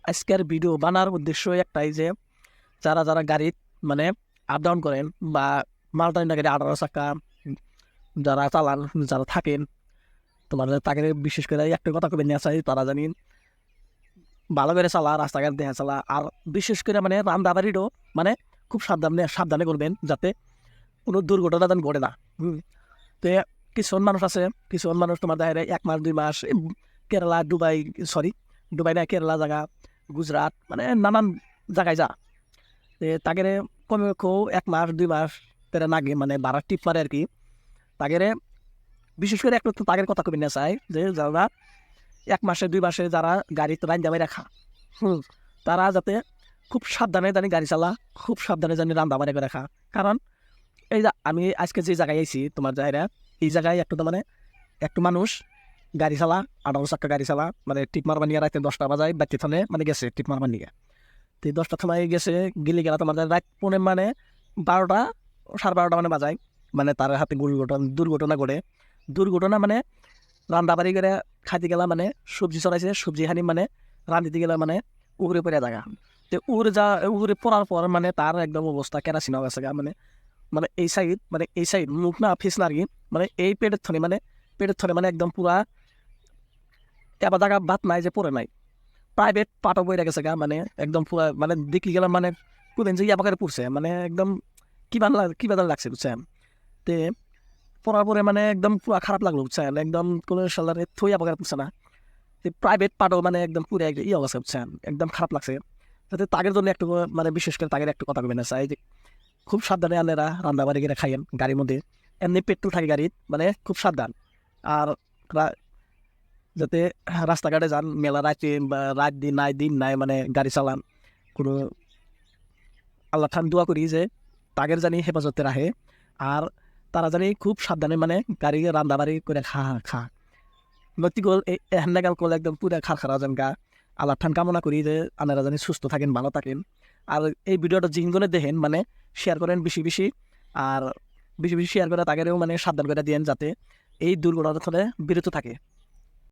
আজকের ভিডিও বানার উদ্দেশ্য একটাই যে যারা যারা গাড়ি মানে আপ ডাউন করেন বা মালটাইনা গাড়ি 18 চাকা যারা চালান যারা থাকেন তোমাদের তাকে বিশেষ করে একটা কথা কবে নিয়ে চাই তারা জানিন ভালো করে চালা রাস্তাঘাট দেখা চালা আর বিশেষ করে মানে রান্দাবাড়িরও মানে খুব সাবধানে সাবধানে করবেন যাতে কোনো দুর্ঘটনা যেন ঘটে না। তো কিছুজন মানুষ আছে কিছুজন মানুষ তোমার দেখা 1 মাস 2 মাস কেরালা দুবাই না কেরালা জায়গা গুজরাট মানে নানান জায়গায় যা তাকে কমে কেউ 1 মাস 2 মাস তেরা নাগে মানে ভাড়া টিপ মারে আর কি তাকে বিশেষ করে একটু তাদের কথা কবি না চাই যে যারা 1 মাসে 2 মাসে যারা গাড়ি রাইন দাবাই রাখা তারা যাতে খুব সাবধানে জানি গাড়ি চালা খুব সাবধানে জানি রান্না বাড়ি করে রাখা। কারণ এই যে আমি আজকে যে জায়গায় আইছি তোমার জায়গা এই জায়গায় একটু মানে একটু মানুষ গাড়ি চালা 18 চাকা গাড়ি চালা মানে টিপ মারবা নিয়ে রাতে 10টা বাজায় বাচ্চা থানে মানে গেছে টিপ মারবার নিয়ে তো 10টার সময় গেছে গেলে গেলা তোমার রাত পৌনে মানে 12টা 12:30 মানে বাজায় মানে তার হাতে দুর্ঘটনা ঘটে দুর্ঘটনা মানে রান্দাবাড়ি করে খাইতে গেলা মানে সবজি চড়াইছে সবজি খানি মানে রাঁধিতে গেলে মানে উগরে পড়ে জায়গা তো উগরে পড়ার পর মানে তার একদম অবস্থা কেরাসিন হয়ে গেছে মানে মানে এই সাইড মুখ না ফেস না আর কি মানে এই পেটের থনে মানে একদম পুরা এবার জায়গা বাত নাই যে পড়ে নাই প্রাইভেট পাটও বই গেছে গা মানে একদম পুরা মানে দেখলি গেলাম মানে কোনদিন যে ইয়াবাকারে পড়ছে মানে একদম কি বাদার লাগছে বুঝছেন। তে পড়ার পরে মানে একদম পুরা খারাপ লাগলো বুঝছেন একদম কোনো সালারে থই আবার পড়ছে না প্রাইভেট পার্টও মানে একদম পুরো অবস্থা বুঝছেন একদম খারাপ লাগছে। যাতে তাদের জন্য একটু মানে বিশেষ করে তাদের একটু কথা কবে না চাই যে খুব সাবধানে আনেরা রান্না বাড়ি গিয়ে খাইয়েন গাড়ির মধ্যে এমনি পেট্রোল থাকে গাড়ির মানে খুব সাবধান আর যাতে রাস্তাঘাটে যান মেলা রাতে বা রাত দিন নাই মানে গাড়ি চালান কোনো আল্লাহ খান দোয়া করি যে তাদের জানি হেফাজতে রাখে আর তারা জানি খুব সাবধানে মানে গাড়ি রান্না বাড়ি করে খা নতি গল হেন্দাগাল কল একদম পুরা খারা যেন গা আল্লাহ ঠান কামনা করি যে আপনারা জানি সুস্থ থাকেন ভালো থাকেন আর এই ভিডিওটা জিনজনে দেখেন মানে শেয়ার করেন বেশি আর বেশি শেয়ার করে তাদেরও মানে সাবধান করে দিয়েন যাতে এই দুর্ঘটনা থেকে বিরত থাকে।